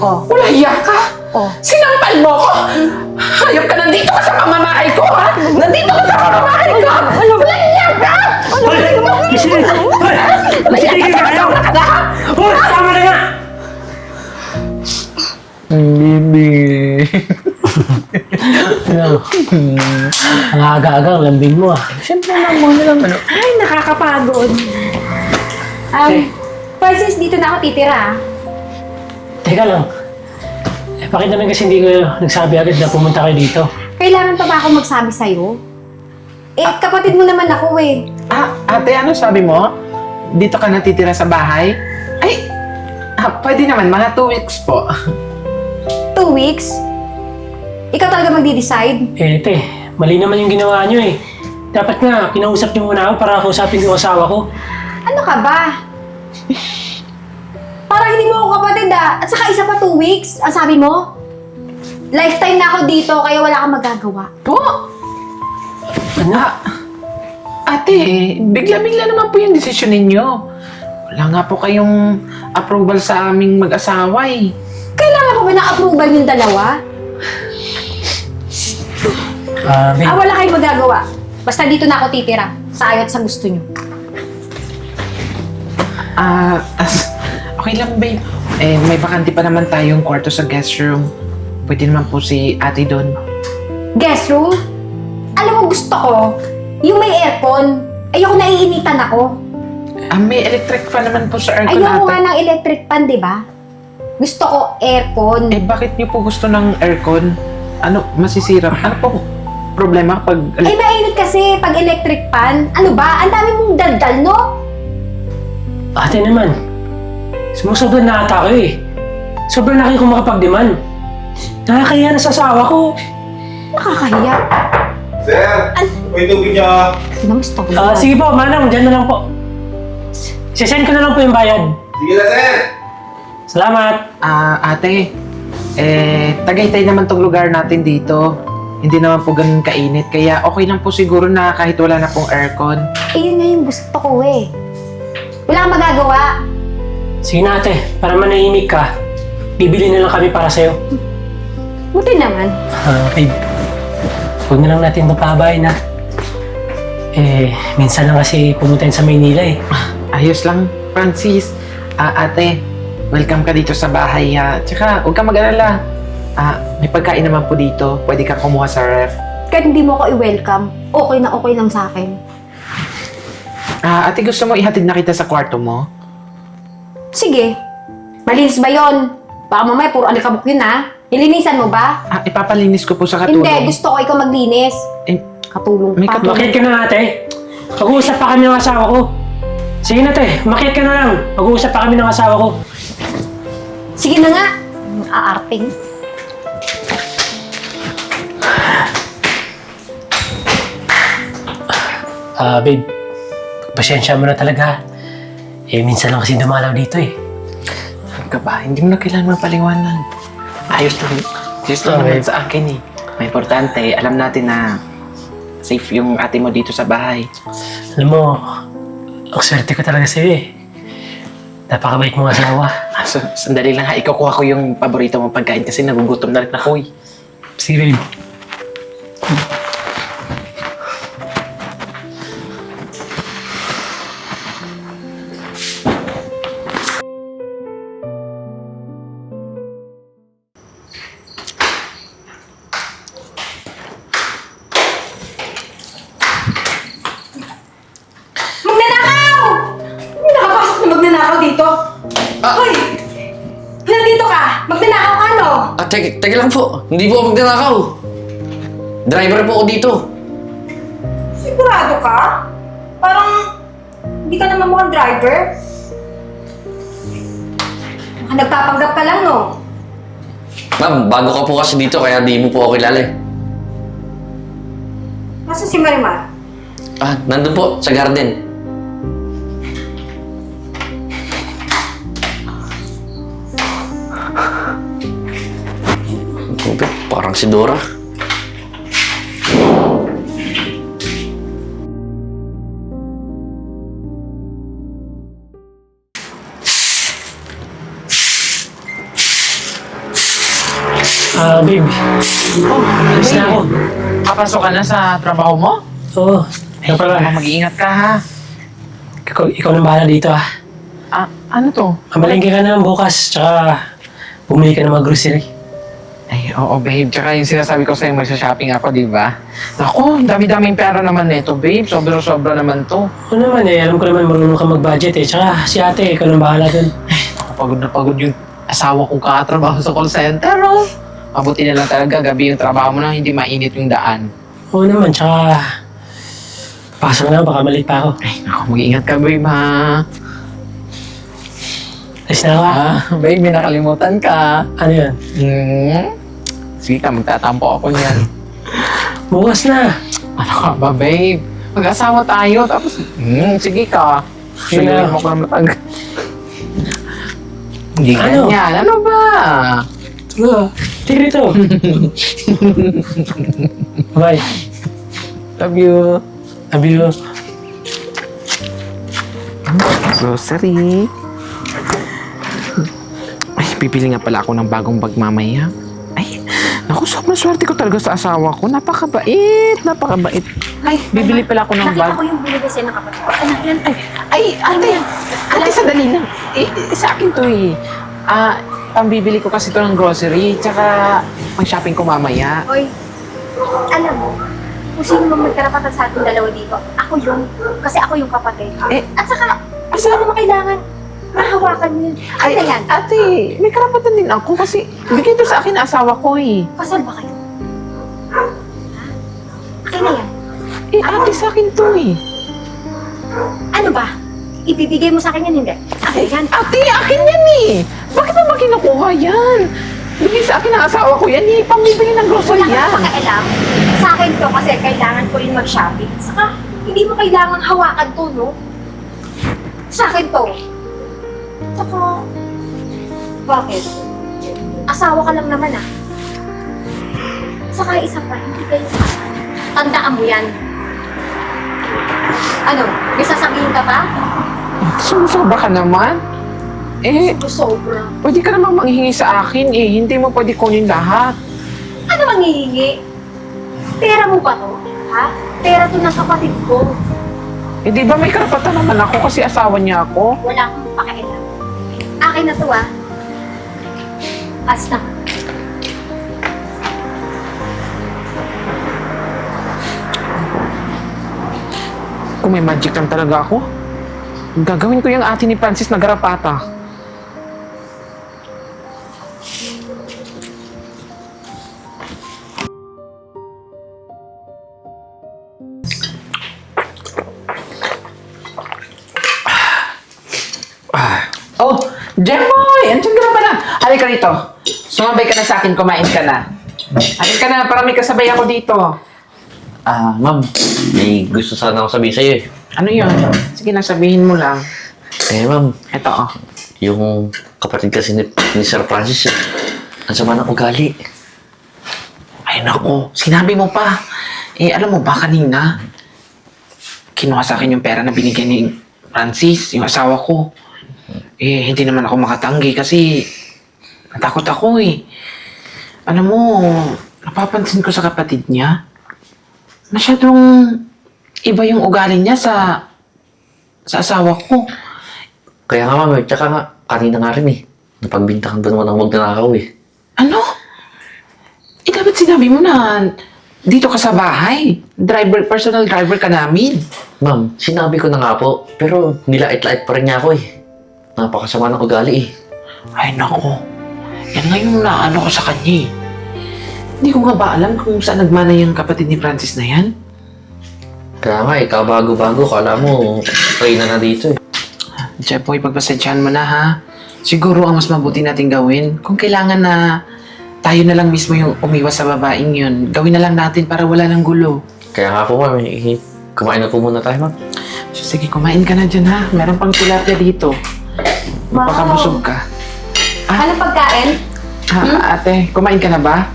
Oh. Wala hiya ka? Oh. Sinampal mo ko? Hayop ka, nandito ka sa pamamahay ko, ha? Nandito ka sa pamamahay ko! Wala hiya ka! Hoy! Michelle! Hoy! Magsitigil ka kayo! Hoy! Tama na nga! Bibi. Ano? Ang aga-aga, ang lambing mo ah. Siyempre naman. Ay, nakakapagod. Francis, dito na ako titira. Teka lang. Bakit naman kasi hindi ko nagsabi agad na pumunta kayo dito? Kailangan pa ba ako magsabi sa'yo? Kapatid mo naman ako eh. Ate, ano sabi mo? Dito ka natitira sa bahay? Ay, pwede naman, mga 2 weeks po. 2 weeks? Ikaw talaga magdi-decide? Te, mali naman yung ginawa nyo eh. Dapat nga, kinausap nyo muna ako para kausapin ko yung asawa ko. Ano ka ba? Parang hindi mo ako kapatid At saka isa pa 2 weeks, ang sabi mo? Lifetime na ako dito, kaya wala kang magagawa. Po? Ano? Ate, bigla-bigla naman po yung desisyon ninyo. Wala nga po kayong approval sa aming mag-asawa eh. Kailangan pa ba ng approval yung dalawa? Babe, Wala kayong magagawa. Basta dito na ako titira, sa ayot sa gusto nyo. Okay lang, babe. May bakante pa naman tayong kwarto sa guest room. Pwede naman po si ate doon. Guest room? Alam mo, gusto ko, yung may aircon. Ayoko naiinitan ako. May electric fan naman po sa aircon, Ayoko ate. nga ng electric fan, di ba? Gusto ko aircon. Bakit niyo po gusto ng aircon? Ano, masisira? Ano po problema pag... Mainit kasi pag electric fan. Ano ba? Ang dami mong daldal, no? ate naman. Sumusobra na ata kayo eh. Sobrang laki kong makapagdiman. Nakakahiya na sa asawa ko. Nakakahiya. Sir! May tubig niya. Namusta ko. Sige po, manang, dyan na lang po. Sisend ko na lang po yung bayad. Sige na, sir! Salamat. Ate, Tagaytay naman tong lugar natin dito. Hindi naman po ganun kainit. Kaya okay lang po siguro na kahit wala na pong aircon. Yun nga yung gusto ko eh. Wala kang magagawa. Sige na ate, para manahimik ka, bibili na lang kami para sa'yo. Buti naman. Babe, huwag na lang natin mapabayin na. Minsan lang kasi pumunta sa Maynila eh. Ayos lang, Francis. Ate, welcome ka dito sa bahay. Tsaka, huwag kang mag-alala. May pagkain naman po dito. Pwede ka kumuha sa ref. Kahit hindi mo ako i-welcome, okay na okay lang sa akin. Ate, gusto mo ihatid na kita sa kwarto mo? Sige. Malinis ba yon? Baka mamaya puro alikabok yun ha. Nilinisan mo ba? Ipapalinis ko po sa katulong. Hindi, gusto ko ikaw maglinis. Eh, Katulong may pa. katulong. Makiat ka na ate. Mag-uusap pa kami ng asawa ko. Sige na te, makiat ka na lang. Mag-uusap pa kami ng asawa ko. Sige na nga. Aarting. Babe, pasensya mo na talaga. Minsan lang kasi dumalaw dito eh. Ano ka ba? Hindi mo na kailangan mapaliwanag. Ayos lang. Ayos lang naman sa akin eh. May importante, alam natin na safe yung ate mo dito sa bahay. Alam mo, ang swerte ko talaga sa'yo eh. Napakabait mong asawa. Sandali lang ha, ikukuha ko yung paborito mong pagkain kasi nagugutom na rin ako eh. Sige babe. Magnanakaw! Hindi nakapasok na magnanakaw dito. Hoy! Nandito ka! Magnanakaw ka, no? Teka lang po. Hindi po ako magnanakaw. Driver po ako dito. Sigurado ka? Parang hindi ka naman mukhang driver. Baka nagpapanggap ka lang, no? Ma'am, bago ka po kasi dito kaya di mo po ako kilala eh. Nasaan si Marimar? Nandun po, sa garden. Okay, parang si Dora. Babe. Alis na ako. Papasok ka na sa trabaho mo? Oo. Ay, Kaya pala, mag-iingat ka ha. ikaw nang bahala dito ah. Ano to? Mamalengke ka na bukas, tsaka bumili ka ng mga grocery. Ay, oo babe. Tsaka yung sinasabi ko sa'yo, magsha-shopping ako, di ba? Naku, dami-daming pera naman nito, babe. Sobra-sobra naman to. Oo naman alam ko naman marunong ka mag-budget eh. Tsaka si ate, ikaw nang bahala dun. Naku, pagod na pagod yung asawa kong kakatrabaho sa call center, oh. Mabuti na lang talaga gabi yung trabaho mo na hindi mainit yung daan. Oo naman, tsaka pasok na, baka mali pa ako. Ay, naku, mag-iingat ka, babe, ha? Alis na ako ah. Babe, may nakalimutan ka. Ano yun? Sige ka, magtatampo ako niyan. Bukas na. Ano ka ba, babe? Mag-asawa tayo, tapos, sige ka. Sige na. Suluhin mo ka matag. Hindi Ano? ganyan. Ano ba? Tulo. Tigre to. Bye. Love you. Love you. Grocery. Ay, bibili nga pala ako ng bagong bag mamaya. Ay, naku, sobrang swerte ko talaga sa asawa ko. Napakabait, napakabait. Ay, bibili pala ako ng Nakita bag. ko yung binili sa'yo ng kapatid ko. Anak yan. Ay, ate, sandali lang. Sa akin to eh. Pambibili ko kasi to ng grocery, tsaka pang-shopping ko mamaya. Hoy, alam mo, kung sino mang may karapatan sa ating dalawa dito, ako yun. Kasi ako yung kapatid. At saka, hindi mo naman kailangan mahawakan mo yun. Ano yan? Ate, may karapatan din ako kasi bigay to sa akin na asawa ko eh. Kasal ba kayo? Ha? Akin na yan. Ate, sa akin to eh. Ano ba? Ibibigay mo sa akin yan, hindi? Akin yan. Ate, akin yan eh. Bakit mo kinukuha yan? Bigay sa akin ng asawa ko yan eh. Pambibili ng grocery Wala yan. kang pakialam. Sa akin to kasi kailangan ko rin mag-shopping. Saka, hindi mo kailangan hawakan to, no? Sa akin to. Saka, bakit? Asawa ka lang naman ah. Saka isa pa, hindi kayo kasal. Tandaan mo yan. Ano, may sasabihin ka pa? Sumusobra ka naman. Sobra. Pwede ka namang manghingi sa akin eh. Hindi mo pwede kunin lahat. Ano manghihingi? Pera mo ba to? Ha? Pera to ng kapatid ko. Di ba may karapatan naman ako kasi asawa niya ako? Wala akong pakialam. Akin na to ah. Basta. Kung may magic lang talaga ako, gagawin ko yung ate ni Francis na garapata. Oh, Jemboy! Andiyan ka na pala. Halika rito. Sumabay ka na sa akin, kumain ka na. Halika na, para may kasabay ako dito. Ma'am, may gusto sana ako sabihin sa'yo eh. Ano yun? Sige na, sabihin mo lang. Ma'am, Ito, oh. yung kapatid kasi ni Sir Francis, ang sama ng ugali. Ay, naku. Sinabi mo pa. Alam mo ba kanina? Kinuha sa akin yung pera na binigyan ni Francis, yung asawa ko. Hindi naman ako makatanggi kasi natakot ako eh. Alam mo, napapansin ko sa kapatid niya. Masyadong iba yung ugali niya sa asawa ko. Kaya nga ma'am, tsaka nga, kanina nga rin eh. Napagbintahan ba naman ang magnanakaw eh. Ano? Dapat sinabi mo na dito ka sa bahay. Personal driver ka namin. Ma'am, sinabi ko na nga po, pero nilait-lait pa rin niya ako eh. Napakasama ng ugali eh. Ay, nako. Yan nga yung naano ko sa kanya eh. Hindi ko nga ba alam kung saan nagmana yung kapatid ni Francis na yan? Kaya nga eh, kabago-bago, kala mo, try na dito eh. Jepoy, pagpasensyahan mo na ha. Siguro ang mas mabuti natin gawin, kung kailangan na tayo na lang mismo yung umiwas sa babaeng yun, gawin na lang natin para wala ng gulo. Kaya nga po ma'am, kumain na po muna tayo ma'am. So, sige, kumain ka na dyan ha. Meron pang tilapia dito. Magpakabusog ka. Anong pagkain? Ate, kumain ka na ba?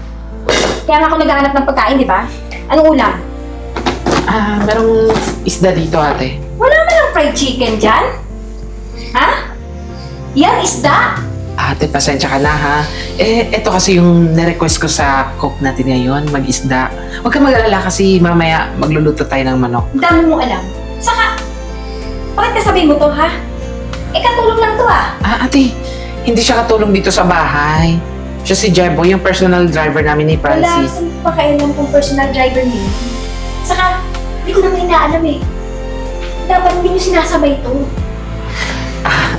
Kaya nga ako naghahanap ng pagkain, di ba? Anong ulam? Merong isda dito, ate. Wala man ang fried chicken dyan? Ha? Yan, isda? Ate, pasensya ka na ha. Eto kasi yung nirequest ko sa cook natin ngayon, mag-isda. Huwag ka mag-alala kasi mamaya magluluto tayo ng manok. Ang dami mong alam. Saka, bakit kasabihin mo to, ha? Katulong lang to, Ate, hindi siya katulong dito sa bahay. Siya si Jebo, yung personal driver namin ni Wala Francis. akong pakialam kung personal driver niyo. Saka, hindi ko naman inaalam eh. Dapat hindi niyo sinasabay to.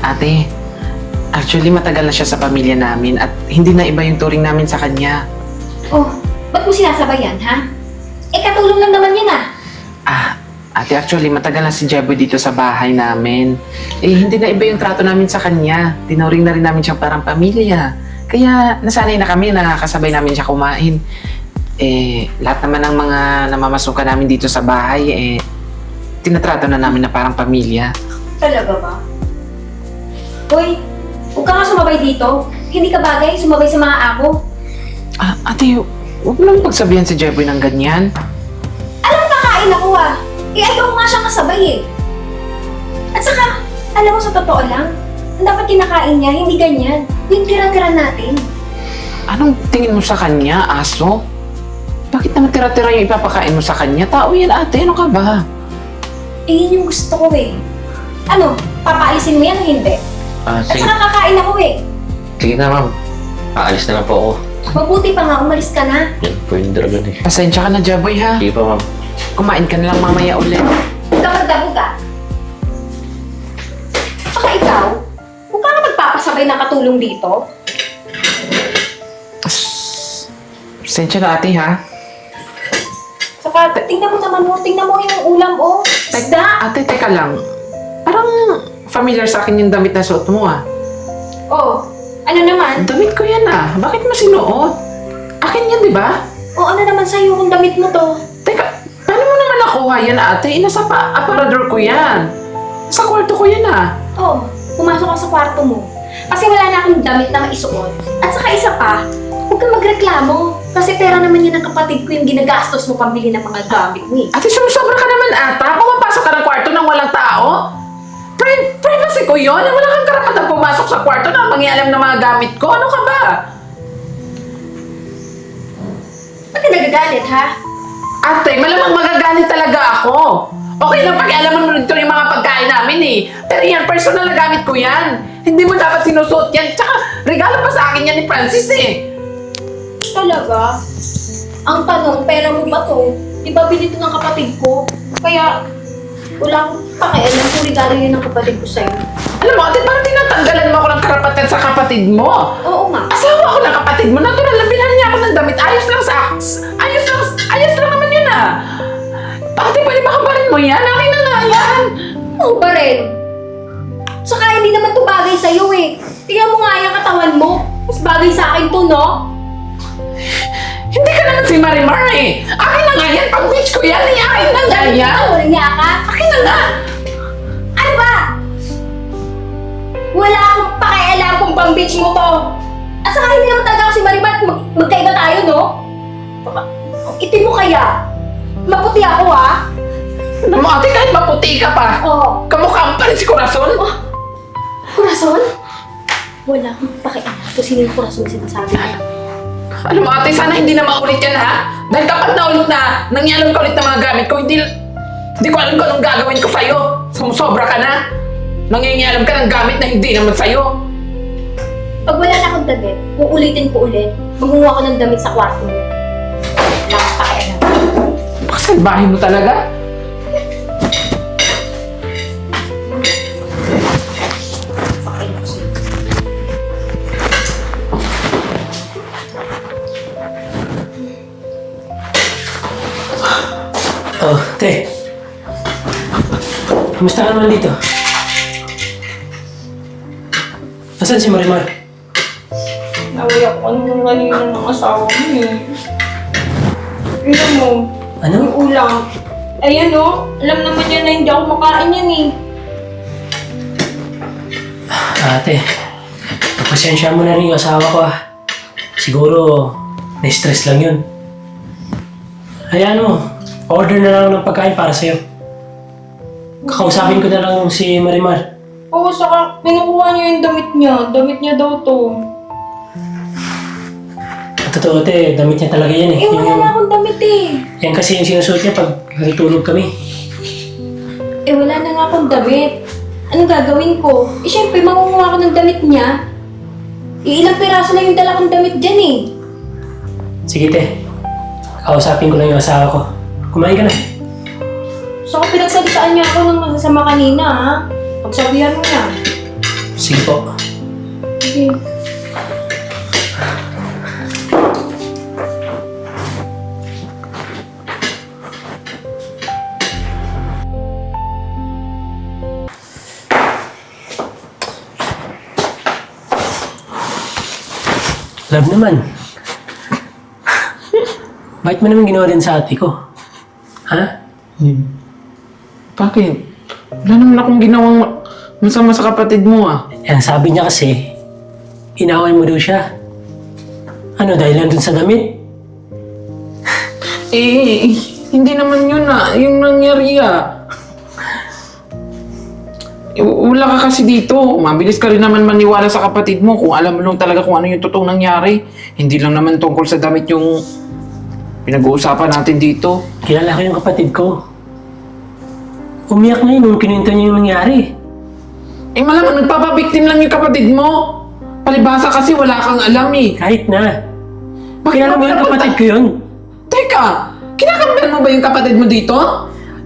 Ate, actually matagal na siya sa pamilya namin at hindi na iba yung turing namin sa kanya. Oh, ba't mo sinasabay yan, ha? Katulong lang naman yan, Ate, actually matagal na si Jebo dito sa bahay namin. Hindi na iba yung trato namin sa kanya. Tinuring na rin namin siyang parang pamilya. Kaya nasanay na kami na kasabay namin siya kumain. Lahat naman ng mga namamasukan namin dito sa bahay, tinatrato na namin na parang pamilya. Talaga ba? Hoy, huwag ka nga sumabay dito. Hindi ka bagay sumabay sa mga amo. Ate, huwag mo lang pagsabihan si Jeboy ng ganyan. Alam mo, kakain ako ayaw ko nga siyang kasabay At saka, alam mo sa totoo lang, ang dapat kinakain niya, hindi ganyan. Yung tira-tira natin. Anong tingin mo sa kanya, aso? Bakit naman tira-tira yung ipapakain mo sa kanya? Tao yan, ate. Ano ka ba? Yun yung gusto ko Ano, papaalisin mo yan o hindi? At Sige. saka kakain ako Sige na, ma'am. Aalis na lang po ako. Mabuti pa nga, umalis ka na. Yan po yung dragon eh. Pasensya ka na, Jeboy, ha? Sige pa, ma'am. Kumain ka na lang mamaya ulit. Huwag ka magdabog Saka ikaw, huwag ka na magpapasabay ng katulong dito. Pasensya na, ate, ha? Saka, tingnan mo yung ulam, Isda! Ate, teka lang. Parang familiar sa akin yung damit na suot mo, Ano naman? Damit ko yan, Bakit mo sinuot? Akin yan, di ba? Ano naman sa'yo kung damit mo to? Teka, paano mo naman nakuha yan, ate? Nasa aparador ko yan. Sa kwarto ko yan, Pumasok ka sa kwarto mo. Kasi wala na akong damit na maisuot. At saka isa pa, huwag kang magreklamo. Kasi pera naman yan ng kapatid ko yung ginagastos mo pambili ng mga gamit mo Ate, sumusobra ka naman, ata. Pumapasok ka ng kwarto nang walang tao. Privacy ko yun. Wala kang karapatan pumasok sa kwarto na mangialam ng mga gamit ko. Ano ka ba? Ba't ka nagagalit, ha? Ate, malamang magagalit talaga ako. Okay lang pag-alaman mo nito yung mga pagkain namin Pero yan, personal na gamit ko yan. Hindi mo dapat sinusuot yan. Tsaka, regalo pa sa akin yan ni Francis Talaga? Ang tanong, pera mo ba to? Di ba binito ng kapatid ko? Kaya, wala akong pakialam kung regalo yun ng kapatid ko sa'yo. Alam mo, ate, parang tinatanggalan mo ako ng karapatan sa kapatid mo. Oo nga. Asawa ako ng kapatid mo. Natural na bilhan niya ako ng damit. Ayos lang naman yun Ate, pwede ba kabarin mo yan? Akin na nga yan. Oo ba rin? Saka hindi naman to bagay sa'yo Tingnan mo nga yung katawan mo. Mas bagay sa akin to, no? Hindi ka naman si Marimar Akin na nga yan. Pag-beach ko yan Akin na nga yan. Wala niya ka? Akin na nga. Ano ba? Wala akong pakialam kung pang-beach mo to. At saka hindi naman talaga ako si Marimar. Magkaiba tayo, no? Itim mo kaya. Maputi ako, Alam mo, ate, kahit maputi ka pa. Oo. Kamukha mo pa rin si Corazon. Corazon? Wala akong pakialam kung sino yung Corazon sinasabi niya. Alam mo, ate, sana hindi na maulit yan, Dahil kapag naulit na, nangyalam ka ulit ng mga gamit ko, hindi ko alam kung anong gagawin ko sa'yo. Sumusobra ka na. Nangingialam ka ng gamit na hindi naman sa'yo. Pag wala na akong damit, uulitin ko ulit. Magunguha ko ng damit sa kwarto mo. Wala akong pakialam. Pakasalbahin mo talaga. Te. Kamusta ka naman dito? Nasaan si Marimar? Nawala ko kanina kanina ng asawa mo Tingnan mo, Ano? yung ulam. Ayan alam naman niya na hindi ako makain yan Ate, pagpasensya mo na rin yung asawa ko Siguro, na-stress lang yun. Hayaan mo, order na lang ng pagkain para sa'yo. Kakausapin ko na lang si Marimar. Oo, saka kinukuha niya yung damit niya. Damit niya daw to. Totoo, te. Damit niya talaga yan eh. Eh, wala na akong damit eh. Yan kasi yung sinusuot niya pag natutulog kami. Eh, wala na nga akong damit. Anong gagawin ko? Eh, syempre, makukuha ko ng damit niya. Eh, ilang piraso lang yung dala kong damit dyan eh. Sige, te. Kausapin ko lang yung asawa ko. Kumain ka na. Saka pinagsalitaan niya ako ng masasama kanina, ha? Pagsabihan mo na. Sige po. Okay. Love naman. Bakit mo naman ginawa din sa ate ko? Ha? Bakit? Wala naman akong ginawang masama sa kapatid mo ah. Yan, sabi niya kasi, inaway mo daw siya. Ano, dahil lang dun sa damit? Eh, hindi naman yun ah. Yung nangyari ah. Wala ka kasi dito. Mabilis ka rin naman maniwala sa kapatid mo kung alam mo lang talaga kung ano yung totoong nangyari. Hindi lang naman tungkol sa damit yung pinag-uusapan natin dito. Kilala ko yung kapatid ko. Umiyak na yun nung kinuwento niya yung nangyari. Eh malamang nagpapabiktim lang yung kapatid mo. Palibhasa kasi wala kang alam eh. Kahit na. Bakit Kilala mo yung kapatid ko yun. Teka, kinakampihan mo ba yung kapatid mo dito?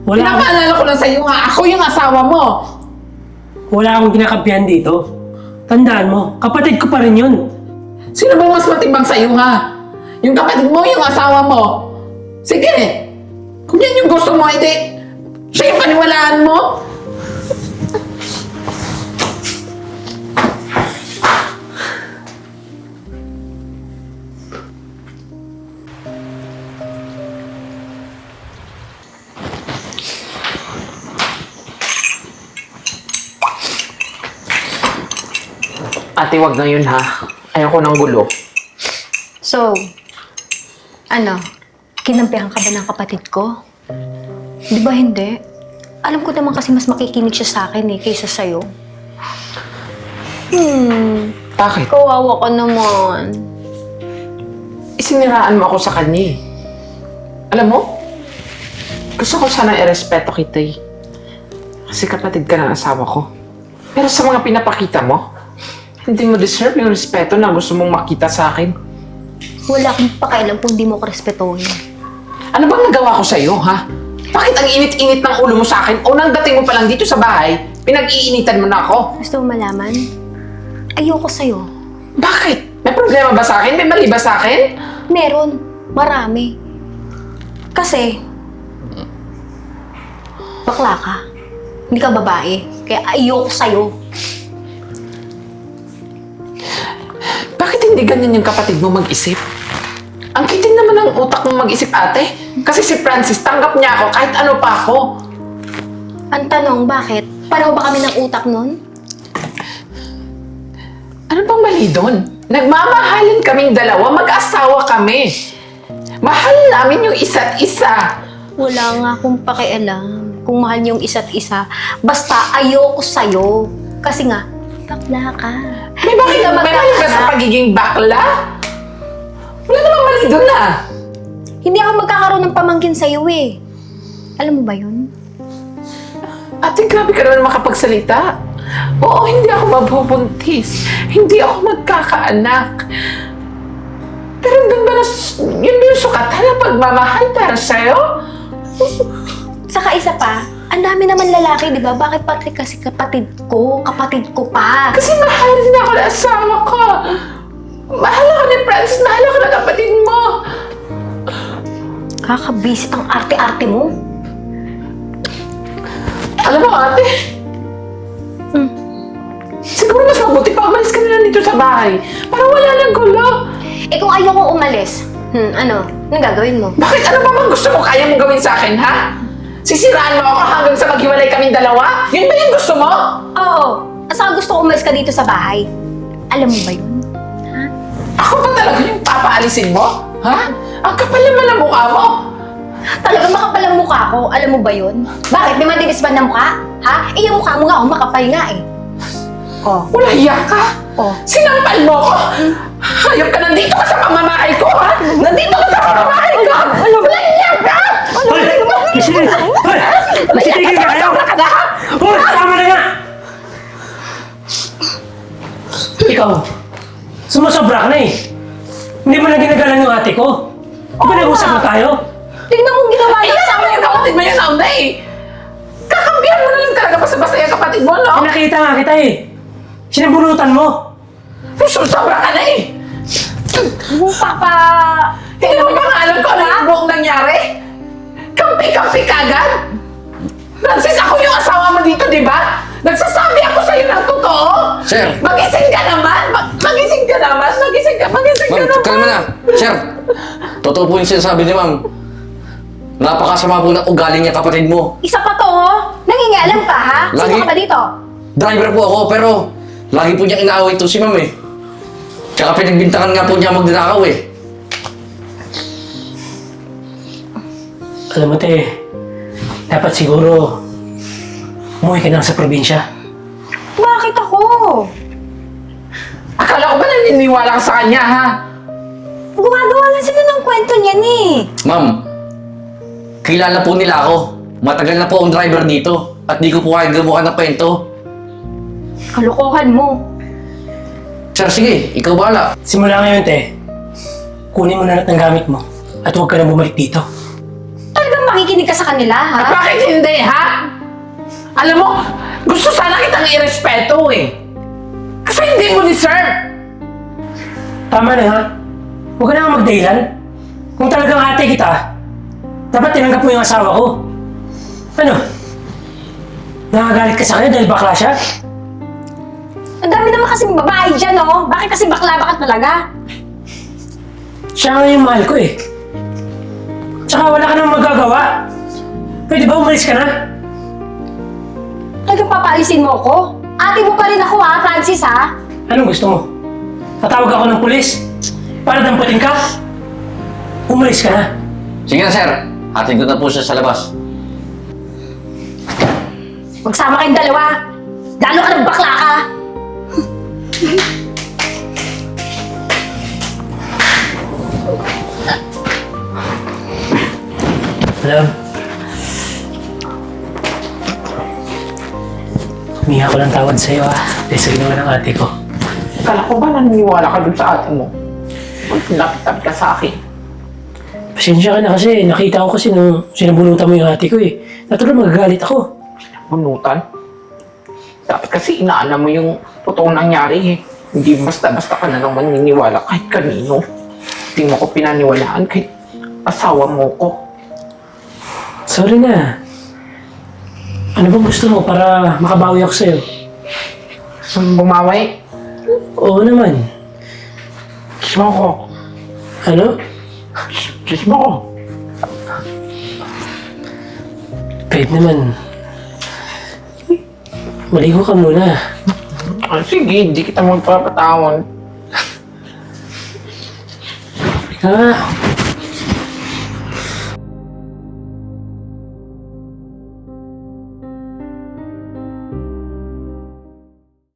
Wala. Pinapaalala ko lang sa'yo nga, ako yung asawa mo. Wala akong kinakampihan dito. Tandaan mo, kapatid ko pa rin yun. Sino ba mas matibang sa'yo ha? Yung kapatid mo, yung asawa mo? Sige, kung yan yung gusto mo, edi, siya yung paniwalaan mo? Ate, wag ngayon ha. Ayoko ng gulo. So, ano? Kinampihan ka ba ng kapatid ko? Di ba hindi? Alam ko naman kasi mas makikinig siya sa akin eh, kaysa sa'yo. Bakit? Kawawa ka naman. Isiniraan mo ako sa kanya eh. Alam mo, gusto ko sana irespeto kita eh. Kasi kapatid ka ng asawa ko. Pero sa mga pinapakita mo, hindi mo deserve yung respeto na gusto mong makita sa akin. Wala akong pakialam kung di mo ko respetuhin. Ano bang nagawa ko sa'yo, ha? Bakit ang init-init ng ulo mo sa akin? Unang dating mo pa lang dito sa bahay, pinag-iinitan mo na ako. Gusto mo malaman? Ayoko sa'yo. Bakit? May problema ba sa akin? May mali ba sa akin? Meron. Marami. Kasi, bakla ka. Hindi ka babae. Kaya ayoko sa'yo. Bakit hindi ganyan yung kapatid mo mag-isip? Ang kitin naman ng utak mo mag-isip, ate. Kasi si Francis, tanggap niya ako kahit ano pa ako. Ang tanong, bakit? Pareho ba kami ng utak nun? Ano bang mali doon? Nagmamahalin kaming dalawa, mag-asawa kami. Mahal namin yung isa't isa. Wala nga akong pakialam kung mahal niyo yung isa't isa. Basta ayoko sa'yo. Kasi nga, bakla ka. May mali Hindi ka ba sa magkakaanak. pagiging bakla? Wala namang mali doon ah. Hindi ako magkakaroon ng pamangkin sa'yo eh. Alam mo ba yun? Ate, grabe ka naman makapagsalita. Oo, hindi ako mabubuntis. Hindi ako magkakaanak. Pero doon ba yun ba yung sukatan ng pagmamahal para sa'yo? Saka isa pa, ang dami naman lalaki, di ba? Bakit pati kasi kapatid ko pa. Kasi mahal din ako ng asawa ko. Mahal ako ni Francis, mahal ako ng kapatid mo. Kakabisit ang arte-arte mo. Alam mo, ate, siguro mas mabuti pa umalis ka na lang dito sa bahay. Para wala nang gulo. Eh kung ayoko umalis, ano gagawin mo? Bakit ano ba bang gusto mo kaya mong gawin sa akin, ha? Sisiraan mo ako hanggang sa maghiwalay kaming dalawa? Yun ba yung gusto mo? Oo. Saka gusto ko umalis ka dito sa bahay. Alam mo ba yun? Ako ba talaga yung papaalisin mo? Ha? Ang kapal naman ang mukha mo. Talaga makapal ang mukha ko. Alam mo ba yun? Bakit? May madilis ba na mukha? Ha? Eh yung mukha mo nga, makapal nga eh. Oh. Wala hiya ka! Oh. Sinampal mo ko! Hayop ka, nandito ka sa pamamahay ko, ha? Nandito ka sa pamamahay ko! Wala hiya ka! Hoy! Hoy! Masitigil ka kayo! Sobra ka na, ha? Hoy! Tama na nga! Ikaw, sumusobra ka na eh. Hindi mo na ginagalan yung ate ko. Di ba nag-usap na tayo? Tingnan mo ang ginawa Ay, niya sa alam mo yung kapatid mo yun, nauna eh! Kakambihan mo na lang talaga basta-basta yung kapatid mo, no? Nakita nga kita eh. Sinabunutan mo. Sobra ka na eh! Papa... Hindi mo ba nga alam kung ano yung buong nangyari? Kampi-kampi kagad? Francis, ako yung asawa mo dito, di ba? Nagsasabi ako sa'yo ng totoo! Sir! Magising ka naman! Magising ka naman! Magising ka Ma'am, naman! kalma na. Sir, totoo po yung sinasabi ni ma'am. Napakasama po ng ugali niya kapatid mo. Isa pa to, oh. Nangingialam ka, ha? Sino Lagi- ka ba dito? Driver po ako, pero lagi po niya inaaway ito si ma'am eh. Tsaka pinagbintangan nga po niya magdinakaw eh. Alam mo, te, dapat siguro umuwi ka lang sa probinsya. Bakit ako? Akala ko ba naniniwala ka sa kanya, ha? Gumagawa lang sila ng kwento niyan eh. Ma'am, kilala po nila ako. Matagal na po akong driver dito. At di ko po kaya gumawa ng kwento. Kalokohan mo. Sir, sige, ikaw bahala. Simula ngayon, te, kunin mo na lahat ng gamit mo at huwag ka na bumalik dito. Talagang makikinig ka sa kanila, ha? At bakit hindi, ha? Alam mo, gusto sana kitang irespeto eh. Kasi hindi mo deserve. Tama na nga. Huwag ka na nga magdahilan. Kung talagang ate kita, dapat tinanggap mo yung asawa ko. Ano? Nakagalit ka sa kanya dahil bakla siya? Ang dami naman kasing babae dyan, oh. Bakit kasi bakla ka talaga? Siya nga yung mahal ko eh. Tsaka wala ka nang magagawa. Pwede ba umalis ka na? Talagang papaalisin mo ko? Ate mo pa rin ako, ha, Francis, ha? Anong gusto mo? Tatawag ako ng pulis? Para dampatin ka? Umalis ka na. Sige na, sir. Hatid ko na po siya sa labas. Magsama kayong dalawa. Lalo ka ng bakla ka. Alam, huminga ko ng tawad sa'yo dahil sa ginawa ng ate ko. Akala ko ba naniniwala ka dun sa ate mo? Lapit ka sa akin. Pasensya ka na kasi nakita ko kasi nung sinabunutan mo yung ate ko eh. Natuloy magagalit ako. Bunutan? Dapat kasi inaalam mo yung totoong nangyari eh. Hindi basta-basta ka na naman naniniwala kahit kanino. Hindi mo ko pinaniwalaan kahit asawa mo ko. Sorry na. Ano bang gusto mo para makabawi ako sa'yo? Bumawi? Oo naman. Kiss mo ko. Ano? Kiss mo ko. Pwede naman. Maligo ka muna. Sige, hindi kita magpapatawan. Ika nga.